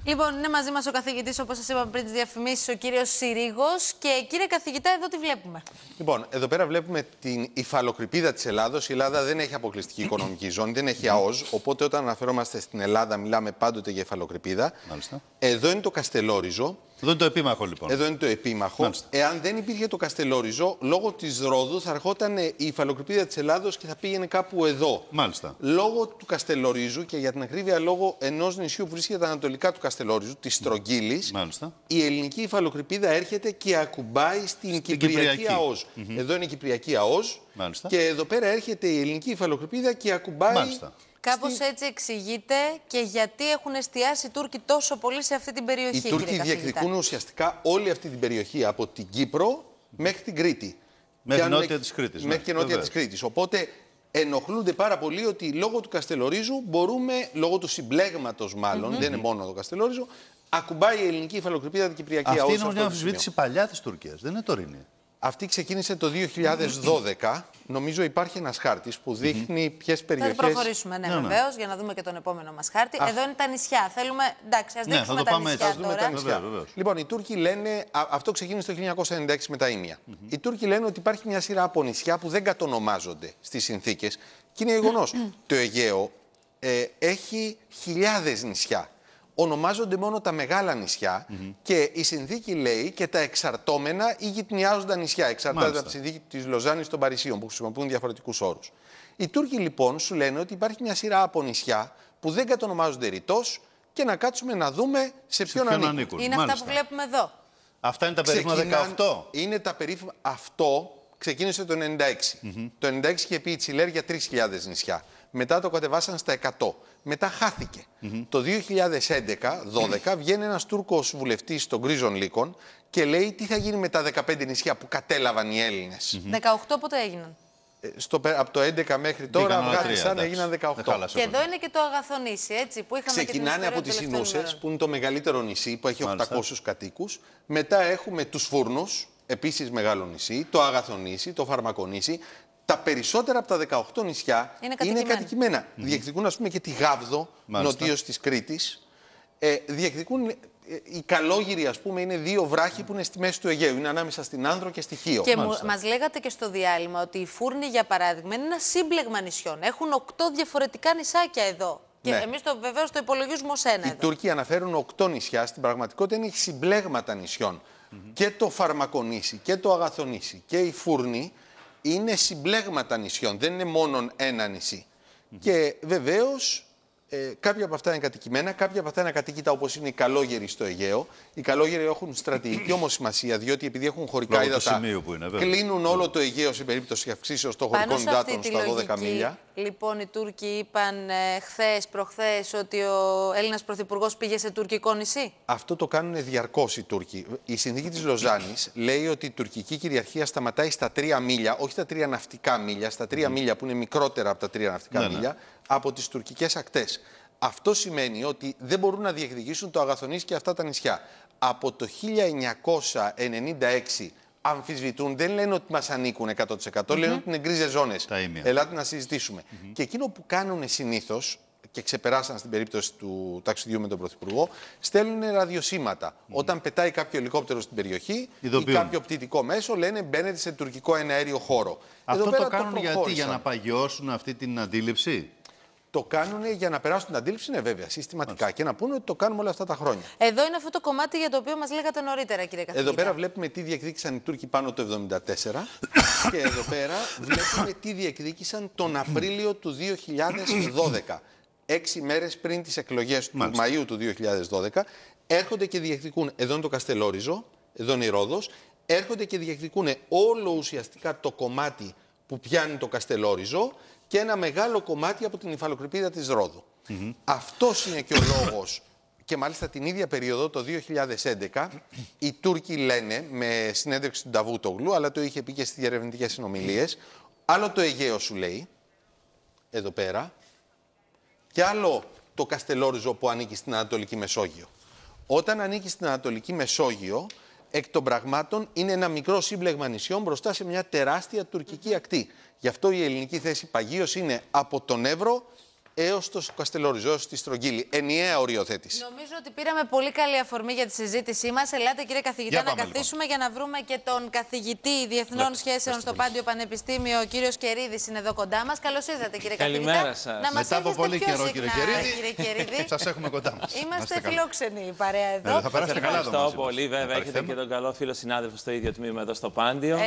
Λοιπόν, είναι μαζί μας ο καθηγητής, όπως σας είπαμε πριν τις διαφημίσεις, ο κύριος Συρίγος. Και κύριε καθηγητά, εδώ τι βλέπουμε? Λοιπόν, εδώ πέρα βλέπουμε την υφαλοκρηπίδα της Ελλάδος. Η Ελλάδα δεν έχει αποκλειστική οικονομική ζώνη, δεν έχει ΑΟΣ. Οπότε, όταν αναφερόμαστε στην Ελλάδα, μιλάμε πάντοτε για υφαλοκρηπίδα. Μάλιστα. Εδώ είναι το Καστελόριζο. Εδώ είναι το επίμαχο, λοιπόν. Εδώ είναι το επίμαχο. Μάλιστα. Εάν δεν υπήρχε το Καστελόριζο, λόγω της Ρόδου θα ερχόταν η υφαλοκρηπίδα της Ελλάδος και θα πήγαινε κάπου εδώ. Μάλιστα. Λόγω του Καστελόριζου και για την ακρίβεια λόγω ενός νησιού που βρίσκεται ανατολικά του Καστελόριζου, της Στρογγύλης, η ελληνική υφαλοκρηπίδα έρχεται και ακουμπάει στην Κυπριακή ΑΟΣ. Εδώ είναι η Κυπριακή ΑΟΣ. Και εδώ πέρα έρχεται η ελληνική υφαλοκρηπίδα και ακουμπάει. Μάλιστα. Κάπως έτσι εξηγείται και γιατί έχουν εστιάσει οι Τούρκοι τόσο πολύ σε αυτή την περιοχή. Οι Τούρκοι διεκδικούν ουσιαστικά όλη αυτή την περιοχή από την Κύπρο μέχρι την Κρήτη. Μέχρι νότια της Κρήτης. Μέχρι και νότια της Κρήτης. Οπότε ενοχλούνται πάρα πολύ ότι λόγω του Καστελορίζου μπορούμε, λόγω του συμπλέγματος μάλλον, δεν είναι μόνο το Καστελόριζο, ακουμπάει η ελληνική υφαλοκρηπίδα την Κυπριακή ΑΟΣ. Αυτή είναι μια αμφισβήτηση παλιά της Τουρκίας, δεν είναι τωρινή. Αυτή ξεκίνησε το 2012. Νομίζω υπάρχει ένας χάρτης που δείχνει ποιες περιοχές. Θα προχωρήσουμε, ναι, βεβαίως, για να δούμε και τον επόμενο μας χάρτη. Εδώ είναι τα νησιά. Θέλουμε. Εντάξει, ας δείξουμε τα νησιά τώρα. Βεβαίως. Λοιπόν, οι Τούρκοι λένε. Αυτό ξεκίνησε το 1996 με τα Ήμια. Οι Τούρκοι λένε ότι υπάρχει μια σειρά από νησιά που δεν κατονομάζονται στις συνθήκες. Και είναι γεγονός. Το Αιγαίο έχει χιλιάδες νησιά. Ονομάζονται μόνο τα μεγάλα νησιά και η συνθήκη λέει και τα εξαρτώμενα ή γειτονιάζοντα νησιά. Εξαρτάται από τη συνθήκη της Λοζάνης των Παρισίων που χρησιμοποιούν διαφορετικούς όρους. Οι Τούρκοι λοιπόν σου λένε ότι υπάρχει μια σειρά από νησιά που δεν κατονομάζονται ρητός και να κάτσουμε να δούμε σε ποιον ανήκουν. Είναι αυτά που βλέπουμε εδώ. Αυτά είναι τα περίφημα 18. Είναι τα περίφημα. Αυτό ξεκίνησε το 1996. Το 1996 είχε πει η Τσιλέρ για 3.000 νησιά. Μετά το κατεβάσαν στα 100. Μετά χάθηκε. Το 2011-12 βγαίνει ένας Τούρκος βουλευτής των Γκρίζων Λύκων και λέει τι θα γίνει με τα 15 νησιά που κατέλαβαν οι Έλληνες. 18 πότε έγιναν? Από το 11 μέχρι τώρα βγάλισαν, έγιναν 18. Και εδώ είναι και το Αγαθονήσι, έτσι, που είχαμε. Ξεκινάνε από τις Ινούσες, που είναι το μεγαλύτερο νησί, που έχει 800 κατοίκους. Μετά έχουμε τους Φούρνους, επίσης μεγάλο νησί, το Αγαθονήσι, το Φαρμακονήσι. Τα περισσότερα από τα 18 νησιά είναι κατοικημένα. Διεκδικούν, ας πούμε, και τη Γάβδο, νοτίως της Κρήτης. Διεκδικούν. Οι Καλόγυροι, ας πούμε, είναι δύο βράχοι που είναι στη μέση του Αιγαίου. Είναι ανάμεσα στην Άνδρο και στη Χίο. Και μας λέγατε και στο διάλειμμα ότι οι Φούρνοι, για παράδειγμα, είναι ένα σύμπλεγμα νησιών. Έχουν 8 διαφορετικά νησάκια εδώ. Και εμείς βεβαίως το υπολογίζουμε ως ένα. Οι Τούρκοι αναφέρουν 8 νησιά. Στην πραγματικότητα είναι συμπλέγματα νησιών. Και το Φαρμακονήσι και το Αγαθονήσι και οι Φούρνοι είναι συμπλέγματα νησιών. Δεν είναι μόνο ένα νησί. Και βεβαίως. Κάποια από αυτά είναι κατοικημένα, κάποια από αυτά είναι ακατοίκητα όπως είναι οι Καλόγεροι στο Αιγαίο. Οι Καλόγεροι έχουν στρατηγική όμως σημασία, διότι επειδή έχουν χωρικά ύδατα, κλείνουν όλο το Αιγαίο σε περίπτωση αυξήσεως των χωρικών υδάτων στα 12 μίλια. Λοιπόν, οι Τούρκοι είπαν προχθές ότι ο Έλληνας Πρωθυπουργός πήγε σε τουρκικό νησί. Αυτό το κάνουν διαρκώς οι Τούρκοι. Η συνθήκη της Λοζάνης λέει ότι η τουρκική κυριαρχία σταματάει στα 3 μίλια, όχι στα 3 ναυτικά μίλια, στα 3 μίλια που είναι μικρότερα από τα 3 ναυτικά μίλια, από τις τουρκικές ακτές. Αυτό σημαίνει ότι δεν μπορούν να διεκδικήσουν το Αγαθονήσι και αυτά τα νησιά. Από το 1996 αμφισβητούν, δεν λένε ότι μας ανήκουν 100%, λένε ότι είναι γκρίζες ζώνες. Ελάτε να συζητήσουμε. Και εκείνο που κάνουν συνήθως, και ξεπεράσαν στην περίπτωση του ταξιδιού με τον Πρωθυπουργό, στέλνουν ραδιοσύματα. Όταν πετάει κάποιο ελικόπτερο στην περιοχή ή κάποιο πτυτικό μέσο, λένε μπαίνετε σε τουρκικό εναέριο χώρο. Αυτό το κάνουν γιατί, για να παγιώσουν αυτή την αντίληψη? Το κάνουν για να περάσουν την αντίληψη, ναι, βέβαια, συστηματικά. Και να πούνε ότι το κάνουμε όλα αυτά τα χρόνια. Εδώ είναι αυτό το κομμάτι για το οποίο μας λέγατε νωρίτερα, κύριε καθηγητά. Εδώ πέρα βλέπουμε τι διεκδίκησαν οι Τούρκοι πάνω το 1974 και εδώ πέρα βλέπουμε τι διεκδίκησαν τον Απρίλιο του 2012. 6 μέρες πριν τις εκλογές του Μαΐου του 2012, έρχονται και διεκδικούν. Εδώ είναι το Καστελόριζο, εδώ είναι η Ρόδος. Έρχονται και διεκδικούν όλο ουσιαστικά το κομμάτι που πιάνει το Καστελόριζο και ένα μεγάλο κομμάτι από την υφαλοκρηπίδα της Ρόδου. Αυτός είναι και ο λόγος. Και μάλιστα την ίδια περίοδο, το 2011, οι Τούρκοι λένε, με συνέντευξη του Νταβούτογλου, αλλά το είχε πει και στις διερευνητικές συνομιλίες, άλλο το Αιγαίο σου λέει, εδώ πέρα, και άλλο το Καστελόριζο που ανήκει στην Ανατολική Μεσόγειο. Όταν ανήκει στην Ανατολική Μεσόγειο, εκ των πραγμάτων είναι ένα μικρό σύμπλεγμα νησιών μπροστά σε μια τεράστια τουρκική ακτή. Γι' αυτό η ελληνική θέση παγίως είναι από τον Εύρο έως το Καστελόριζο στη Στρογγύλη. Ενιαία οριοθέτηση. Νομίζω ότι πήραμε πολύ καλή αφορμή για τη συζήτησή μας. Ελάτε, κύριε καθηγητά, να καθίσουμε για να βρούμε και τον καθηγητή Διεθνών Σχέσεων στο Πάντιο Πανεπιστήμιο. Ο κύριος Κερίδης είναι εδώ κοντά μας. Καλώς ήρθατε, κύριε καθηγητά. Καλημέρα σας. Μετά από πολύ καιρό, κύριε Κερίδη. Σας έχουμε κοντά μας. Είμαστε φιλόξενοι η παρέα εδώ. Θα περάσετε καλά. Ευχαριστώ πολύ. Βέβαια, έχετε και τον καλό φίλο συνάδελφο στο ίδιο τμήμα εδώ στο Πάντιο.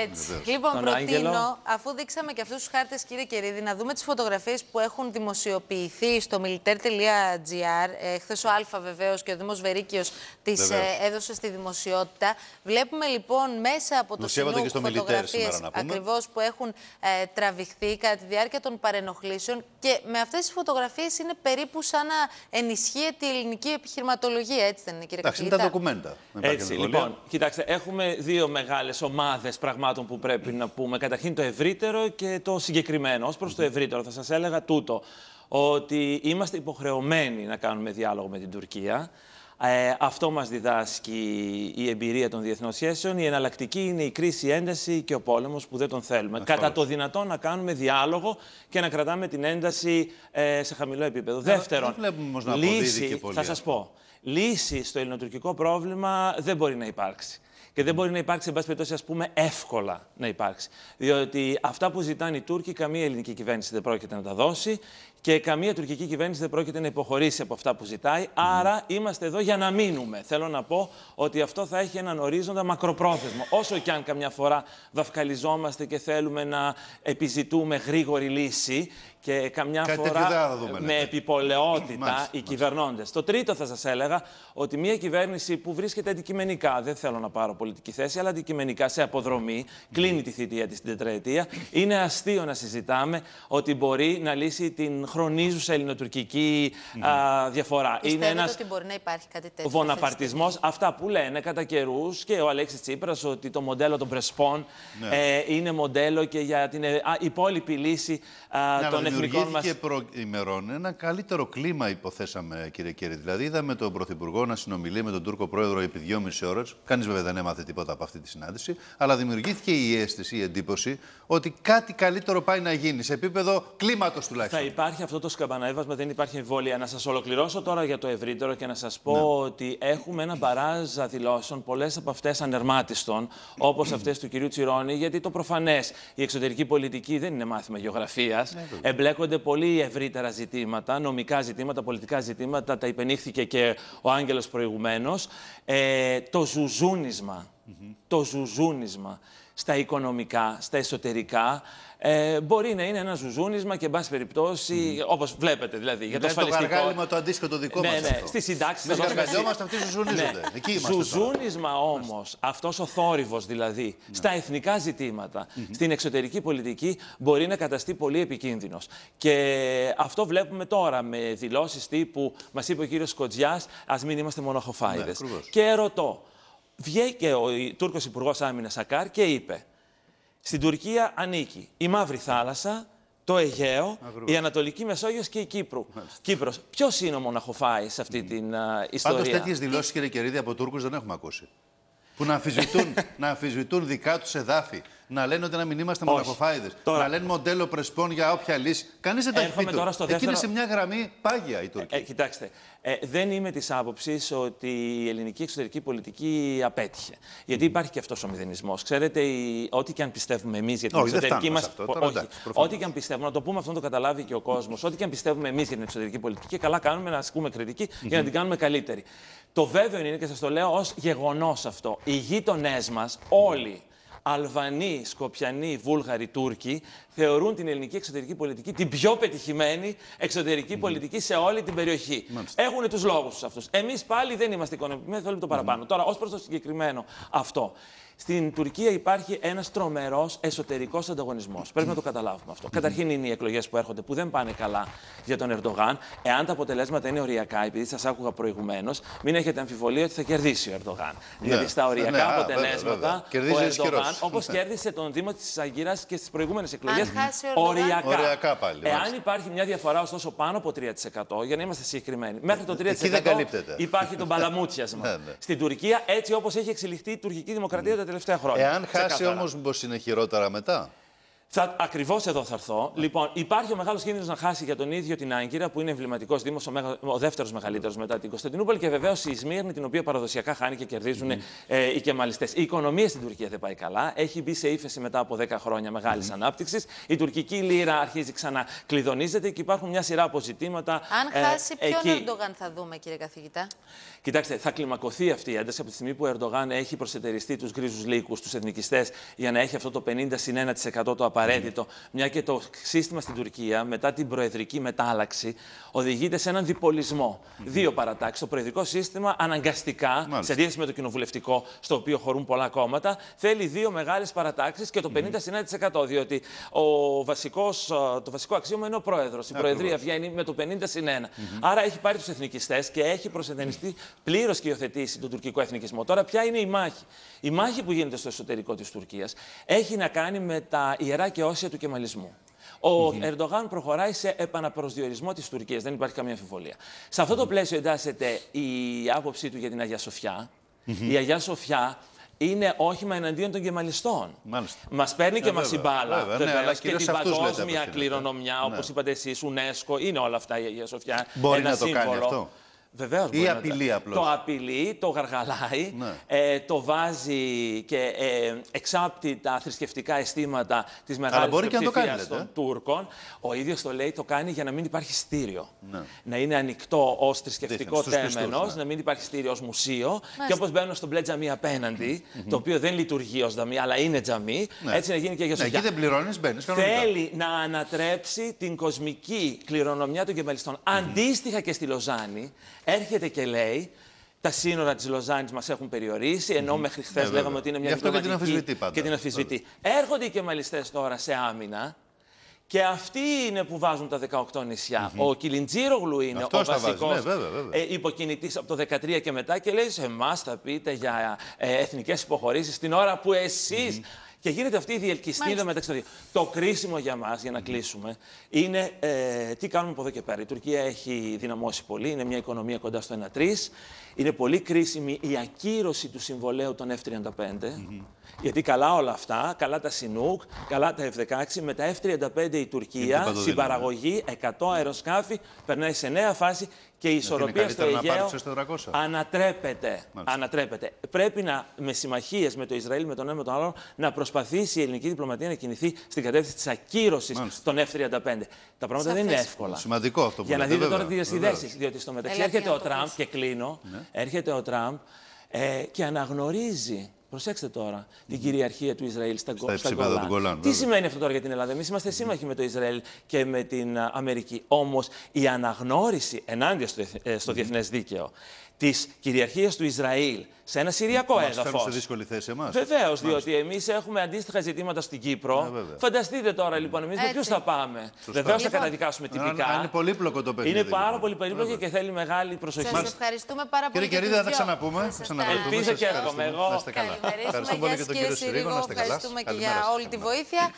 Λοιπόν, προτείνω, αφού δείξαμε και αυτούς τους χάρτες, κύριε Κερίδη, να δούμε τις φωτογραφίες που έχουν δημοσιοποιηθεί στο militaire.gr. Χθες ο Αλφα βεβαίως και ο Δήμος Βερίκιος τις έδωσε στη δημοσιότητα. Βλέπουμε λοιπόν μέσα από το Σινούκ φωτογραφίες ακριβώς που έχουν τραβηχθεί κατά τη διάρκεια των παρενοχλήσεων, και με αυτές τις φωτογραφίες είναι περίπου σαν να ενισχύεται η ελληνική επιχειρηματολογία, έτσι δεν είναι, κύριε καθηγητά? Είναι τα ντοκουμέντα. Έτσι, λοιπόν, κοιτάξτε, έχουμε δύο μεγάλες ομάδες πραγμάτων που πρέπει να πούμε. Καταρχήν το ευρύτερο και το συγκεκριμένο. Ως προς το ευρύτερο, θα σας έλεγα τούτο, ότι είμαστε υποχρεωμένοι να κάνουμε διάλογο με την Τουρκία. Αυτό μας διδάσκει η εμπειρία των διεθνών σχέσεων. Η εναλλακτική είναι η κρίση, η ένταση και ο πόλεμος που δεν τον θέλουμε. Κατά το δυνατόν να κάνουμε διάλογο και να κρατάμε την ένταση σε χαμηλό επίπεδο. Δεύτερον, λύση, θα σας πω, λύση στο ελληνοτουρκικό πρόβλημα δεν μπορεί να υπάρξει. Και δεν μπορεί να υπάρξει, εν πάση περιπτώσει, ας πούμε, εύκολα να υπάρξει. Διότι αυτά που ζητάνε οι Τούρκοι, καμία ελληνική κυβέρνηση δεν πρόκειται να τα δώσει και καμία τουρκική κυβέρνηση δεν πρόκειται να υποχωρήσει από αυτά που ζητάει. Άρα είμαστε εδώ για να μείνουμε. Θέλω να πω ότι αυτό θα έχει έναν ορίζοντα μακροπρόθεσμο. Όσο και αν καμιά φορά δαυκαλιζόμαστε και θέλουμε να επιζητούμε γρήγορη λύση και καμιά φορά με επιπολαιότητα οι κυβερνώντες. Το τρίτο θα σας έλεγα ότι μια κυβέρνηση που βρίσκεται αντικειμενικά, δεν θέλω να πάρω πολιτική θέση, αλλά αντικειμενικά σε αποδρομή, κλείνει τη θητεία της στην τετραετία, είναι αστείο να συζητάμε ότι μπορεί να λύσει την χρονίζουσα ελληνοτουρκική διαφορά. Πιστεύετε είναι ένας ότι μπορεί να υπάρχει κάτι τέτοιο? Βοναπαρτισμός, αυτά που λένε κατά καιρούς και ο Αλέξης Τσίπρας, ότι το μοντέλο των Πρεσπών είναι μοντέλο και για την υπόλοιπη λύση των εθνικών μας. Δημιουργήθηκε προημερών ένα καλύτερο κλίμα, υποθέσαμε, κύριε Κερίδη. Δηλαδή, είδαμε τον Πρωθυπουργό να συνομιλεί με τον Τούρκο Πρόεδρο επί 2,5 ώρες. Κανείς βέβαια δεν έμαθε τίποτα από αυτή τη συνάντηση. Αλλά δημιουργήθηκε η αίσθηση, η εντύπωση, ότι κάτι καλύτερο πάει να γίνει σε επίπεδο κλίματος τουλάχιστον. Θα υπάρχει αυτό το σκαμπαναέβασμα, δεν υπάρχει εμβόλια. Να σας ολοκληρώσω τώρα για το ευρύτερο και να σας πω ότι έχουμε ένα μπαράζ δηλώσεων, πολλές από αυτές ανερμάτιστων, όπως αυτές του κυρίου Τσιρόνη, γιατί το προφανές, η εξωτερική πολιτική δεν είναι μάθημα γεωγραφίας. Εμπλέκονται πολύ ευρύτερα ζητήματα, νομικά ζητήματα, πολιτικά ζητήματα, τα υπενήχθηκε και ο Άγγελος προηγουμένως. Το ζουζούνισμα στα οικονομικά, στα εσωτερικά, μπορεί να είναι ένα ζουζούνισμα και, εν πάση περιπτώσει, όπως βλέπετε δηλαδή. Για το ασφαλιστικό. Το γαργάλιμα το αντίστοιχο το δικό μας. Ναι, στη συντάξη. Στις γαργαλιόμαστε, αυτοί ζουζουνίζονται. Εκεί είμαστε. Ζουζούνισμα όμως, αυτός ο θόρυβος δηλαδή, στα εθνικά ζητήματα, στην εξωτερική πολιτική, μπορεί να καταστεί πολύ επικίνδυνος. Και αυτό βλέπουμε τώρα με δηλώσεις τύπου, μας είπε ο κύριος Κοτζιάς, ας μην είμαστε μοναχοφάιδες. Και ρωτώ, βγήκε ο Τούρκος Υπουργός Άμυνας Σακάρ και είπε: στην Τουρκία ανήκει η Μαύρη Θάλασσα, το Αιγαίο, η Ανατολική Μεσόγειος και η Κύπρος. Ποιος είναι ο μοναχοφάης σε αυτή την ιστορία? Πάντως τέτοιες δηλώσεις, κύριε Κερίδη, από Τούρκους δεν έχουμε ακούσει. Που να αμφισβητούν δικά τους εδάφη, να λένε ότι να μην είμαστε μοναχοφάιδες, να λένε μοντέλο Πρεσπών για όποια λύση. Κανείς δεν τα έχει πει. Εκεί είναι σε μια γραμμή πάγια η Τουρκία. Κοιτάξτε, δεν είμαι της άποψης ότι η ελληνική εξωτερική πολιτική απέτυχε. Γιατί υπάρχει και αυτός ο μηδενισμός. Ξέρετε, ό,τι και αν πιστεύουμε εμείς για την εξωτερική μας πολιτική. Ό,τι και αν πιστεύουμε, να το πούμε αυτό, να το καταλάβει και ο κόσμος. Ό,τι και αν πιστεύουμε εμείς για την εξωτερική πολιτική, και καλά κάνουμε να ασκούμε κριτική για να την κάνουμε καλύτερη. Το βέβαιο είναι, και σας το λέω ως γεγονός αυτό, οι γείτονές μας όλοι, Αλβανοί, Σκοπιανοί, Βούλγαροι, Τούρκοι, θεωρούν την ελληνική εξωτερική πολιτική την πιο πετυχημένη εξωτερική πολιτική σε όλη την περιοχή. Έχουν τους λόγους τους αυτούς. Εμείς πάλι δεν είμαστε οικονομικοί, θέλουμε το παραπάνω. Τώρα, ως προς το συγκεκριμένο αυτό. Στην Τουρκία υπάρχει ένας τρομερός εσωτερικός ανταγωνισμός. Πρέπει να το καταλάβουμε αυτό. Καταρχήν είναι οι εκλογές που έρχονται που δεν πάνε καλά για τον Ερντογάν. Εάν τα αποτελέσματα είναι οριακά, επειδή σας άκουγα προηγουμένως, μην έχετε αμφιβολία ότι θα κερδίσει ο Ερντογάν. Δηλαδή στα οριακά αποτελέσματα ο Ερντογάν, όπως κέρδισε τον Δήμο της Άγκυρας και στις προηγούμενες εκλογές, οριακά πάλι. Εάν υπάρχει μια διαφορά ωστόσο πάνω από 3%, για να είμαστε συγκεκριμένοι, μέχρι το 3% υπάρχει το μπαλαμούτιασμα. Στην Τουρκία, έτσι όπως έχει εξελιχθεί η τουρκική δημοκρατία τα τελευταία χρόνια. Εάν χάσει όμως, μήπως είναι χειρότερα μετά? Ακριβώς εδώ θα έρθω. Λοιπόν, υπάρχει ο μεγάλος κίνδυνος να χάσει για τον ίδιο την Άγκυρα, που είναι εμβληματικός δήμος, ο δεύτερος μεγαλύτερος μετά την Κωνσταντινούπολη, και βεβαίως η Σμύρνη, την οποία παραδοσιακά χάνει και κερδίζουν οι κεμαλιστές. Η οικονομία στην Τουρκία δεν πάει καλά. Έχει μπει σε ύφεση μετά από 10 χρόνια μεγάλης ανάπτυξης. Η τουρκική λίρα αρχίζει ξανά κλειδονίζεται και υπάρχουν μια σειρά αποζητήματα. Αν χάσει, ποιον Ερντογάν θα δούμε, κύριε καθηγητά? Κοιτάξτε, θα κλιμακωθεί αυτή η ένταση από τη στιγμή που ο Ερντογάν έχει προσετεριστεί τους γκρίζους λύκους, τους εθνικιστές, για να έχει αυτό το 50-1% το απαραίτητο. Μια και το σύστημα στην Τουρκία, μετά την προεδρική μετάλλαξη, οδηγείται σε έναν διπολισμό. Δύο παρατάξεις. Το προεδρικό σύστημα αναγκαστικά, σε αντίθεση με το κοινοβουλευτικό, στο οποίο χωρούν πολλά κόμματα, θέλει δύο μεγάλες παρατάξεις και το 50-1%. Διότι το βασικό αξίωμα είναι ο πρόεδρος. Η προεδρία βγαίνει με το 50-1. Άρα έχει πάρει τους εθνικιστές και έχει προσεντενιστεί πλήρως και υιοθετήσει τον τουρκικό εθνικισμό. Τώρα, ποια είναι η μάχη? Η μάχη που γίνεται στο εσωτερικό της Τουρκίας έχει να κάνει με τα ιερά και όσια του κεμαλισμού. Ο Ερντογάν προχωράει σε επαναπροσδιορισμό της Τουρκίας, δεν υπάρχει καμία αμφιβολία. Σε αυτό το πλαίσιο εντάσσεται η άποψή του για την Αγία Σοφιά. Η Αγία Σοφιά είναι όχημα εναντίον των κεμαλιστών. Μας παίρνει και μας συμπάλα. Και την παγκόσμια κληρονομιά, όπως είπατε εσείς, UNESCO, είναι όλα αυτά η Αγία Σοφιά. Μπορεί να το κάνει αυτό? Βεβαίως. Ή απειλεί απλώς? Το απειλεί, το γαργαλάει, το βάζει και εξάπτει τα θρησκευτικά αισθήματα της μεγάλης πλειοψηφίας των Τούρκων. Ο ίδιος το λέει, το κάνει για να μην υπάρχει στήριο. Να είναι ανοιχτό ως θρησκευτικό τέμενος, να μην υπάρχει στήριο ως μουσείο. Και όπως μπαίνουν στο μπλε τζαμί απέναντι, το οποίο δεν λειτουργεί ως τζαμί, αλλά είναι τζαμί, έτσι να γίνει και για Σοφιά. Εκεί δεν πληρώνεις, μπαίνεις κανονικά. Θέλει να ανατρέψει την κοσμική κληρονομιά των κεμαλιστών. Αντίστοιχα και στη Λοζάνη, έρχεται και λέει, τα σύνορα της Λοζάνης μας έχουν περιορίσει, ενώ μέχρι χθες λέγαμε ότι είναι μια διπλωματική και την αμφισβητεί. Έρχονται οι κεμαλιστές τώρα σε άμυνα και αυτοί είναι που βάζουν τα 18 νησιά. Ο Κιλιντζίρογλου είναι ο βασικός υποκινητής από το 2013 και μετά και λέει, σε εμάς θα πείτε για εθνικές υποχωρήσεις την ώρα που εσείς... Και γίνεται αυτή η διελκυστίδα μεταξύ των δύο. Το κρίσιμο για μας, για να κλείσουμε, είναι τι κάνουμε από εδώ και πέρα. Η Τουρκία έχει δυναμώσει πολύ, είναι μια οικονομία κοντά στο 1-3. Είναι πολύ κρίσιμη η ακύρωση του συμβολέου των F-35. Γιατί καλά όλα αυτά, καλά τα Σινούκ, καλά τα F-16, με τα F-35 η Τουρκία στην παραγωγή 100 αεροσκάφη περνάει σε νέα φάση και η ισορροπία στο Αιγαίο ανατρέπεται. Πρέπει με συμμαχίες με το Ισραήλ, με τον ένα με τον άλλο, να προσπαθήσει η ελληνική διπλωματία να κινηθεί στην κατεύθυνση της ακύρωσης των F-35. Τα πράγματα δεν είναι εύκολα. Σημαντικό αυτό που για να δείτε τώρα τις διασυνδέσεις. Διότι στο μεταξύ έρχεται ο Τραμπ, και κλείνω, έρχεται ο Τραμπ και αναγνωρίζει. Προσέξτε τώρα την κυριαρχία του Ισραήλ στα Γκολάν. Τι σημαίνει αυτό τώρα για την Ελλάδα? Εμείς είμαστε σύμμαχοι με το Ισραήλ και με την Αμερική. Όμως η αναγνώριση ενάντια στο διεθνές δίκαιο της κυριαρχίας του Ισραήλ σε ένα συριακό έδαφος. Μας φέρνουν σε δύσκολη θέση εμάς. Βεβαίως, διότι εμείς έχουμε αντίστοιχα ζητήματα στην Κύπρο. Φανταστείτε τώρα λοιπόν, εμείς με ποιους θα πάμε? Βεβαίως θα καταδικάσουμε τυπικά. Είναι πολύπλοκο το παιχνίδι. Είναι πάρα πολύ περίπλοκο και θέλει μεγάλη προσοχή. Σας ευχαριστούμε πάρα πολύ. Κύριε Κερίδη, θα τα ξαναπούμε. Ελπίζω και εύχομαι εγώ. Ευχαριστούμε πολύ και τον κύριο Συρίγο. Ευχαριστούμε και για όλη τη βοήθεια.